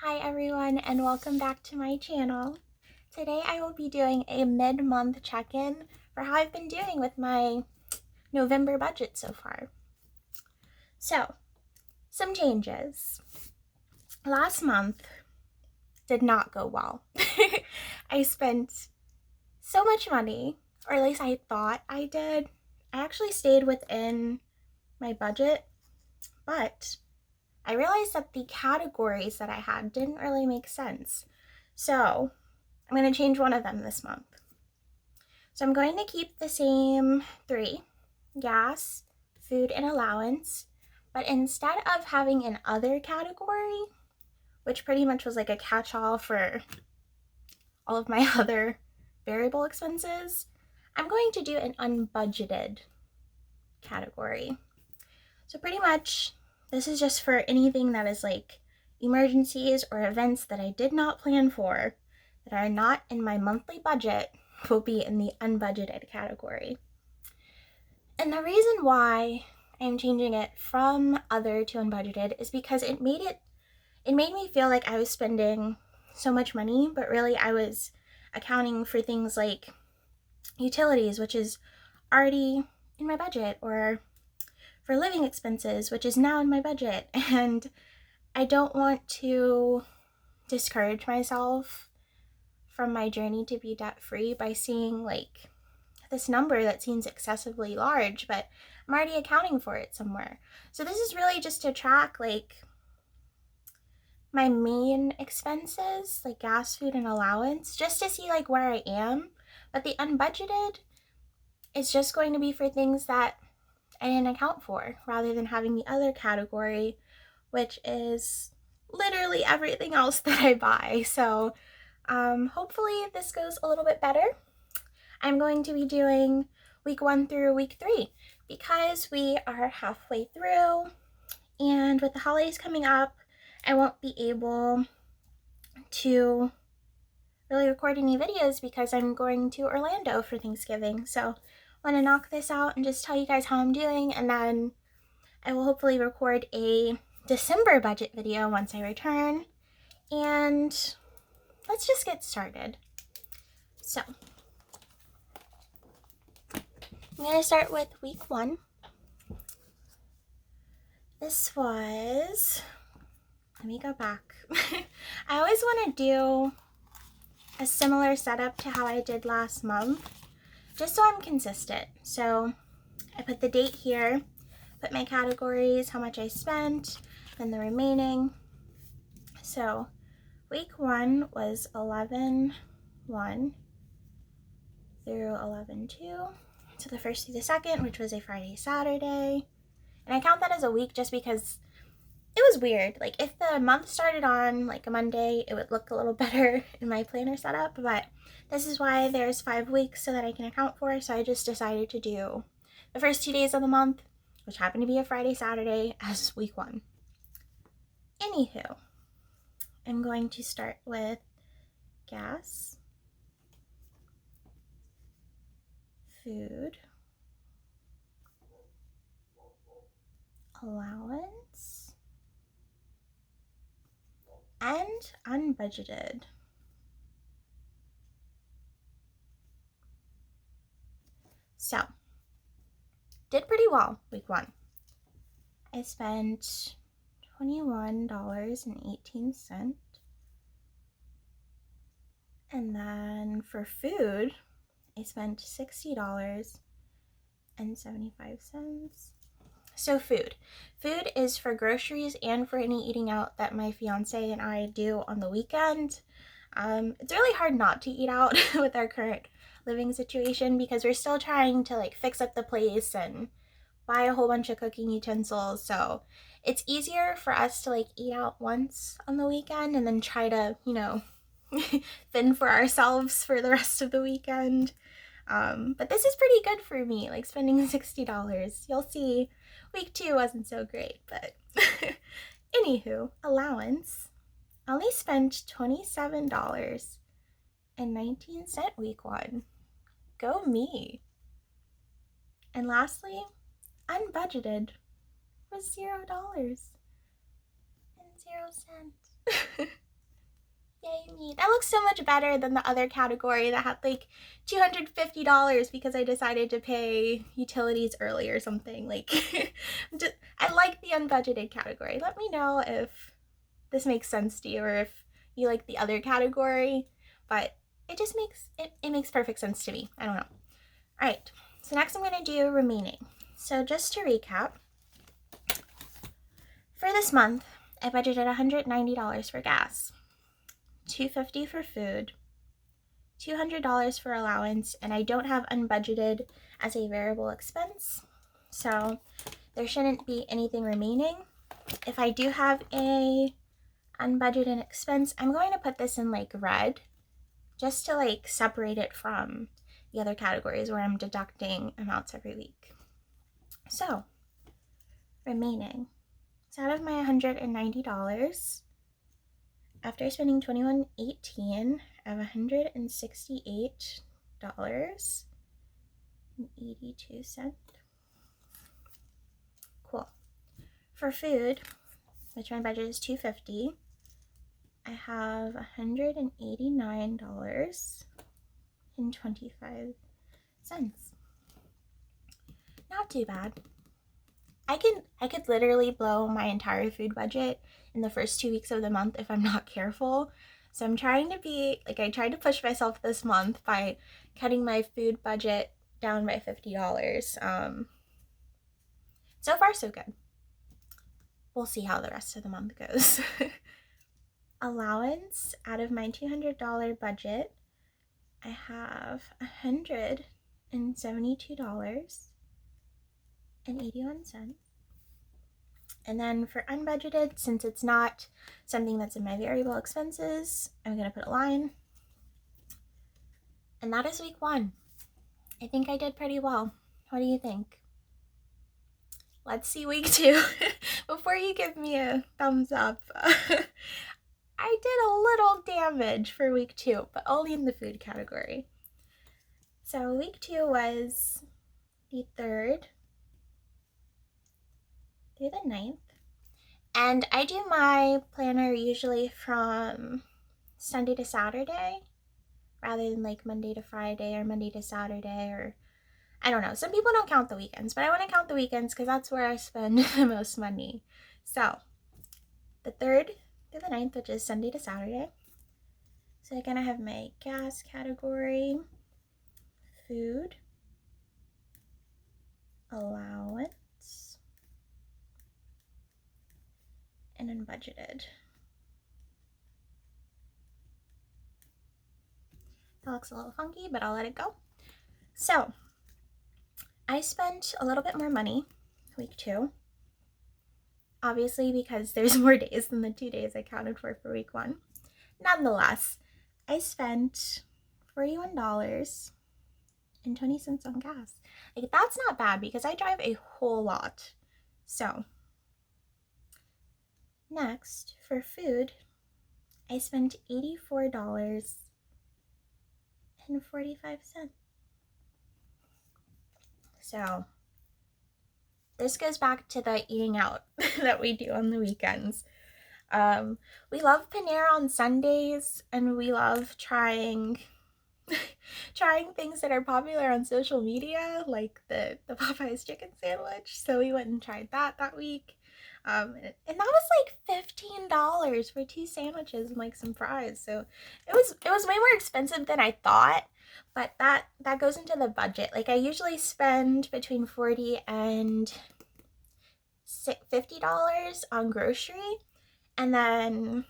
Hi everyone and welcome back to my channel. Today I will be doing a mid-month check-in for how I've been doing with my November budget so far. So, some changes. Last month did not go well. I spent so much money, or at least I thought I did. I actually stayed within my budget, but I realized that the categories that I had didn't really make sense. So, I'm going to change one of them this month. So I'm going to keep the same three: gas, food, and allowance. But instead of having an other category, which pretty much was like a catch-all for all of my other variable expenses, I'm going to do an unbudgeted category. So pretty much this is just for anything that is like emergencies or events that I did not plan for that are not in my monthly budget will be in the unbudgeted category. And the reason why I'm changing it from other to unbudgeted is because it made me feel like I was spending so much money, but really I was accounting for things like utilities, which is already in my budget, or for living expenses, which is now in my budget. And I don't want to discourage myself from my journey to be debt free by seeing like this number that seems excessively large, but I'm already accounting for it somewhere. So this is really just to track like my main expenses, like gas, food, and allowance, just to see like where I am. But the unbudgeted is just going to be for things that I didn't account for, rather than having the other category, which is literally everything else that I buy. So hopefully this goes a little bit better. I'm going to be doing week 1 through week 3 because we are halfway through, and with the holidays coming up, I won't be able to really record any videos because I'm going to Orlando for Thanksgiving. So I want to knock this out and just tell you guys how I'm doing, and then I will hopefully record a December budget video once I return. And let's just get started. So I'm going to start with week 1. This was, let me go back. I always want to do a similar setup to how I did last month, just so I'm consistent. So I put the date here, put my categories, how much I spent, and the remaining. So week 1 was 11/1 through 11/2. So the first through the second, which was a Friday, Saturday. And I count that as a week just because it was weird. Like if the month started on like a Monday, it would look a little better in my planner setup, but this is why there's 5 weeks so that I can account for. So I just decided to do the first 2 days of the month, which happened to be a Friday, Saturday, as week 1. Anywho, I'm going to start with gas, food, allowance, and unbudgeted. So, did pretty well week 1. I spent $21.18. And then for food, I spent $60.75. So food is for groceries and for any eating out that my fiance and I do on the weekend. It's really hard not to eat out with our current living situation because we're still trying to like fix up the place and buy a whole bunch of cooking utensils. So it's easier for us to like eat out once on the weekend and then try to, fend for ourselves for the rest of the weekend. But this is pretty good for me, like spending $60. You'll see week 2 wasn't so great, but anywho, allowance. I only spent $27.19 week 1. Go me. And lastly, unbudgeted was $0.00. That looks so much better than the other category that had like $250 because I decided to pay utilities early or something. Like, I like the unbudgeted category. Let me know if this makes sense to you or if you like the other category, but it just makes perfect sense to me. I don't know. All right, so next I'm going to do remaining. So just to recap, for this month, I budgeted $190 for gas, $250 for food, $200 for allowance, and I don't have unbudgeted as a variable expense, so there shouldn't be anything remaining. If I do have a unbudgeted expense, I'm going to put this in like red just to like separate it from the other categories where I'm deducting amounts every week. So remaining, so out of my $190, after spending $21.18, I have $168.82. Cool. For food, which my budget is $250, I have $189.25. Not too bad. I could literally blow my entire food budget in the first 2 weeks of the month if I'm not careful. So I'm trying to be, like, I tried to push myself this month by cutting my food budget down by $50. So far, so good. We'll see how the rest of the month goes. Allowance, out of my $200 budget, I have $172.81. And then for unbudgeted, since it's not something that's in my variable expenses, I'm going to put a line. And that is week 1. I think I did pretty well. What do you think? Let's see week 2. Before you give me a thumbs up, I did a little damage for week 2, but only in the food category. So week 2 was the 3rd through the 9th. And I do my planner usually from Sunday to Saturday rather than like Monday to Friday or Monday to Saturday, or I don't know. Some people don't count the weekends, but I want to count the weekends because that's where I spend the most money. So the 3rd through the 9th, which is Sunday to Saturday. So again, I have my gas category, food, allowance, and unbudgeted. That looks a little funky, but I'll let it go. So I spent a little bit more money week 2, obviously because there's more days than the 2 days I counted for week 1. Nonetheless, I spent $41.20 on gas. Like, that's not bad because I drive a whole lot. So next, for food, I spent $84.45. So this goes back to the eating out that we do on the weekends. We love Panera on Sundays, and we love trying things that are popular on social media, like the Popeyes chicken sandwich. So we went and tried that week. And that was like $15 for 2 sandwiches and like some fries. So it was way more expensive than I thought, but that goes into the budget. Like, I usually spend between $40 and $50 on grocery, and then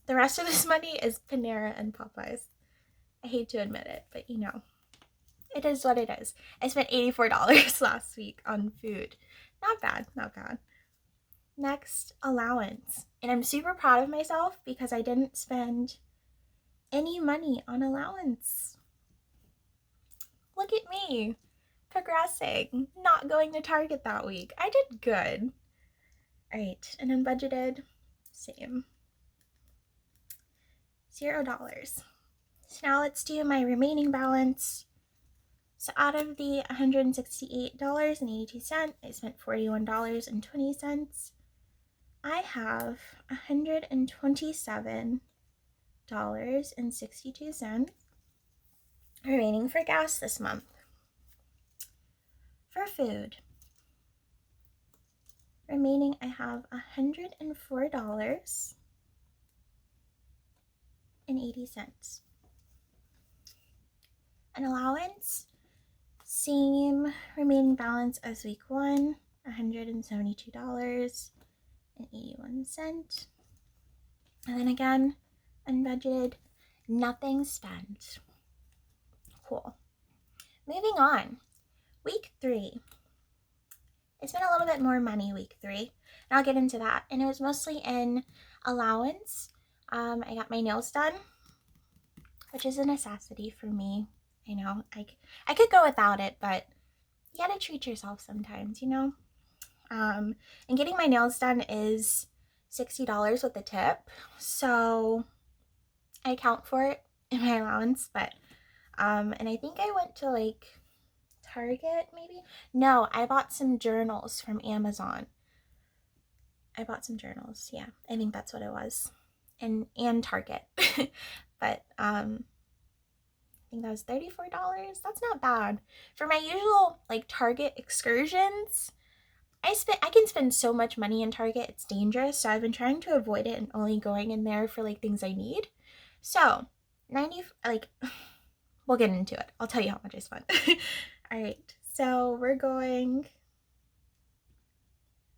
the rest of this money is Panera and Popeyes. I hate to admit it, but you know, it is what it is. I spent $84 last week on food. Not bad, not bad. Next, allowance. And I'm super proud of myself because I didn't spend any money on allowance. Look at me, progressing, not going to Target that week. I did good. All right, and unbudgeted, same. $0. So now let's do my remaining balance. So out of the $168.82, I spent $41.20. I have $127.80 $1,058.62 remaining for gas this month. For food, remaining I have $104.80. An allowance, same remaining balance as week 1, $172.81. And then again, unbudgeted, nothing spent. Cool. Moving on. Week 3. I spent a little bit more money week 3, and I'll get into that. And it was mostly in allowance. I got my nails done, which is a necessity for me. I know I could go without it, but you gotta treat yourself sometimes, you know? And getting my nails done is $60 with a tip, so I account for it in my allowance. But and I think I went to like Target, maybe? No, I bought some journals from Amazon. I bought some journals, yeah. I think that's what it was. And Target. But I think that was $34. That's not bad. For my usual like Target excursions, I can spend so much money in Target, it's dangerous. So I've been trying to avoid it and only going in there for like things I need. So 90, like, we'll get into it. I'll tell you how much I spent. All right, so we're going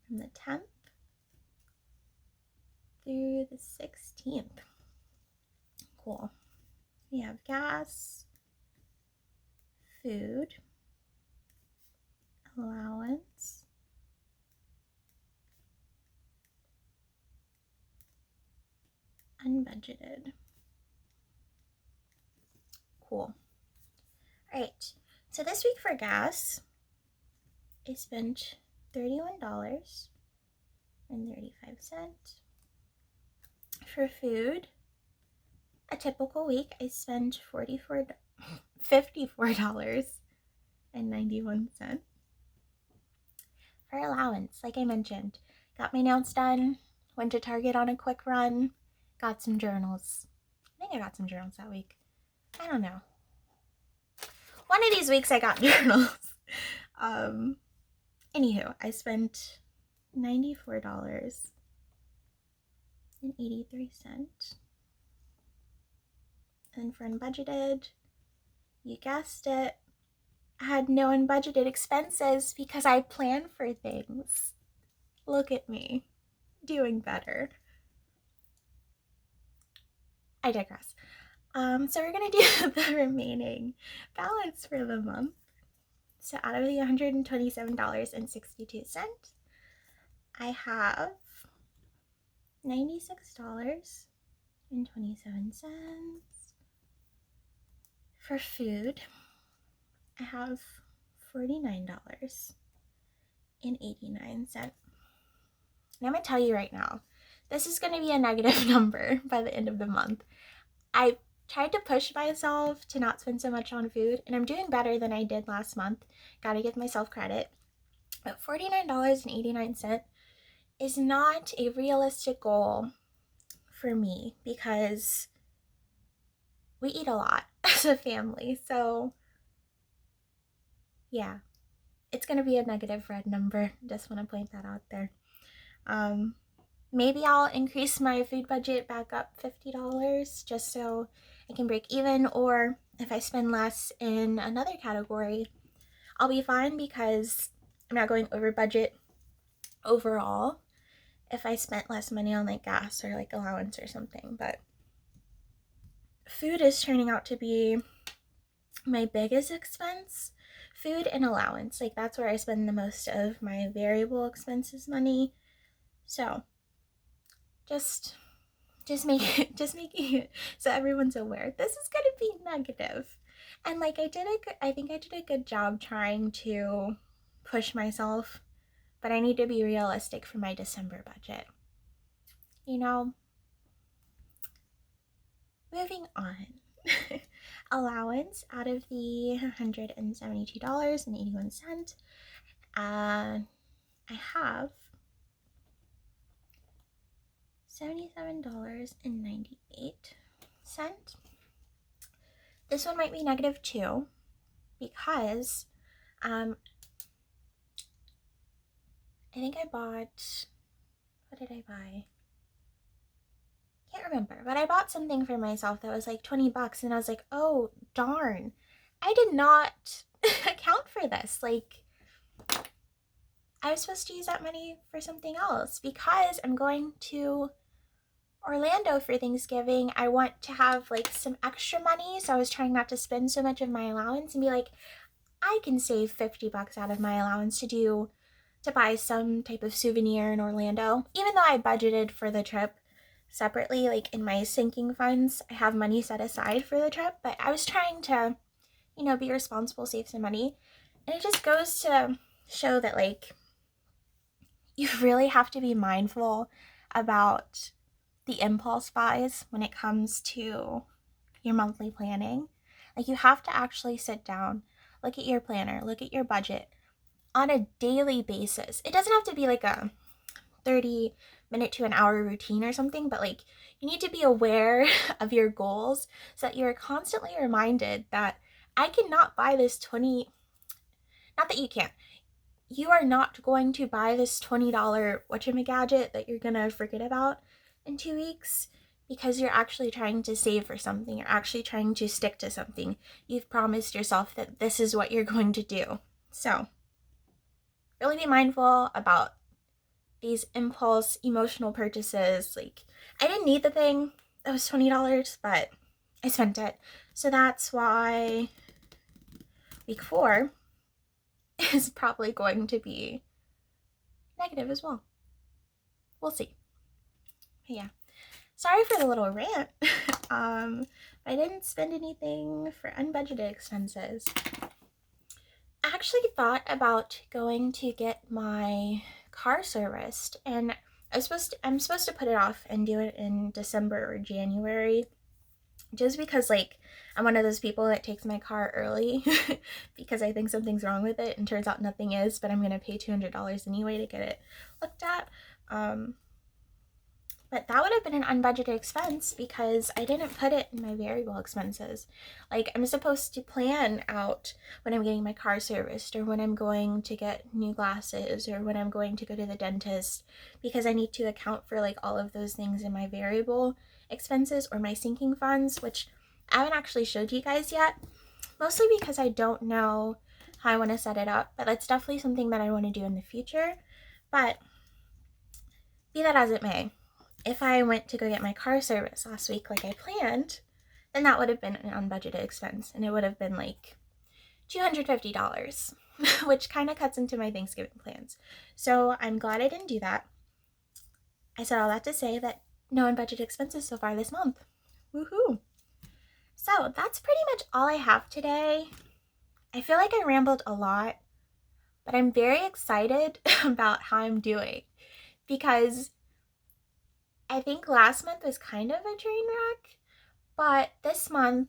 from the 10th through the 16th. Cool. We have gas, food, allowance, unbudgeted. Cool. All right, so this week for gas, I spent $31.35. For food, a typical week, I spent $54.91. For allowance, like I mentioned, got my nails done, went to Target on a quick run, got some journals. I think I got some journals that week. I don't know. One of these weeks I got journals. Anywho, I spent $94.83. And for unbudgeted, you guessed it, I had no unbudgeted expenses because I plan for things. Look at me, doing better. I digress. So we're gonna do the remaining balance for the month. So out of the $127.62, I have $96.27. For food, I have $49.89. And I'm gonna tell you right now, this is gonna be a negative number by the end of the month. I tried to push myself to not spend so much on food, and I'm doing better than I did last month. Gotta give myself credit. But $49.89 is not a realistic goal for me because we eat a lot as a family. So yeah, it's gonna be a negative red number. Just want to point that out there. Maybe I'll increase my food budget back up $50 just so I can break even, or if I spend less in another category, I'll be fine because I'm not going over budget overall if I spent less money on like gas or like allowance or something. But food is turning out to be my biggest expense. Food and allowance, like that's where I spend the most of my variable expenses money. So just making it so everyone's aware this is gonna be negative. And like I think I did a good job trying to push myself, but I need to be realistic for my December budget, you know. Moving on. Allowance, out of the $172.81, I have $77.98. sent. This one might be -2 because I think I bought, what did I buy? Can't remember, but I bought something for myself that was like 20 bucks and I was like, oh darn, I did not account for this. Like, I was supposed to use that money for something else because I'm going to Orlando for Thanksgiving. I want to have like some extra money, so I was trying not to spend so much of my allowance and be like, I can save 50 bucks out of my allowance to buy some type of souvenir in Orlando. Even though I budgeted for the trip separately, like in my sinking funds, I have money set aside for the trip, but I was trying to, you know, be responsible, save some money. And it just goes to show that like you really have to be mindful about the impulse buys when it comes to your monthly planning. Like, you have to actually sit down, look at your planner, look at your budget on a daily basis. It doesn't have to be like a 30-minute to an hour routine or something, but like, you need to be aware of your goals so that you're constantly reminded that I cannot buy this not that you can't. You are not going to buy this $20 whatchamagadget that you're gonna forget about in 2 weeks because you're actually trying to save for something. You're actually trying to stick to something. You've promised yourself that this is what you're going to do. So really be mindful about these impulse emotional purchases. Like, I didn't need the thing that was $20, but I spent it. So that's why week 4 is probably going to be negative as well. We'll see. But yeah, sorry for the little rant. I didn't spend anything for unbudgeted expenses. I actually thought about going to get my car serviced, and I'm supposed to put it off and do it in December or January, just because like I'm one of those people that takes my car early because I think something's wrong with it, and turns out nothing is, but I'm gonna pay $200 anyway to get it looked at. But that would have been an unbudgeted expense because I didn't put it in my variable expenses. Like, I'm supposed to plan out when I'm getting my car serviced, or when I'm going to get new glasses, or when I'm going to go to the dentist, because I need to account for like all of those things in my variable expenses or my sinking funds, which I haven't actually showed you guys yet, mostly because I don't know how I want to set it up, but that's definitely something that I want to do in the future. But be that as it may, if I went to go get my car service last week like I planned, then that would have been an unbudgeted expense, and it would have been like $250, which kind of cuts into my Thanksgiving plans. So I'm glad I didn't do that. I said all that to say that no unbudgeted expenses so far this month. Woohoo! So that's pretty much all I have today. I feel like I rambled a lot, but I'm very excited about how I'm doing, because I think last month was kind of a train wreck, but this month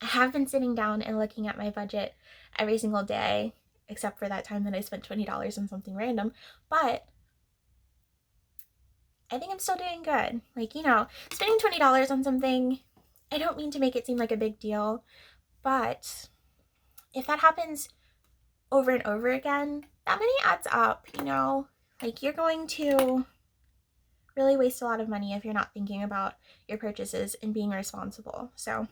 I have been sitting down and looking at my budget every single day, except for that time that I spent $20 on something random. But I think I'm still doing good. Like, you know, spending $20 on something, I don't mean to make it seem like a big deal, but if that happens over and over again, that money adds up, you know? Like, you're going to really waste a lot of money if you're not thinking about your purchases and being responsible. So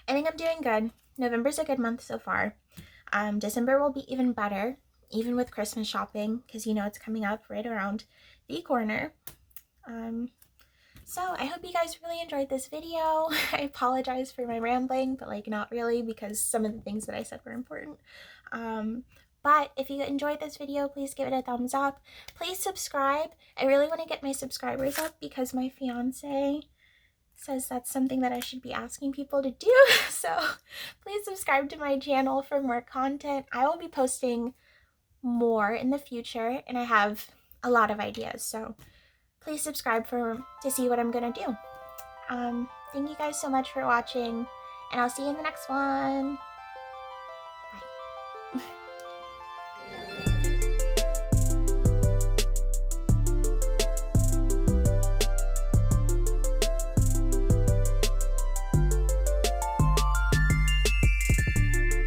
I think I'm doing good. November's a good month so far. December will be even better, even with Christmas shopping, because you know it's coming up right around the corner. So I hope you guys really enjoyed this video. I apologize for my rambling, but like not really, because some of the things that I said were important. But if you enjoyed this video, please give it a thumbs up. Please subscribe. I really want to get my subscribers up because my fiance says that's something that I should be asking people to do. So please subscribe to my channel for more content. I will be posting more in the future, and I have a lot of ideas. So please subscribe to see what I'm gonna do. Thank you guys so much for watching, and I'll see you in the next one.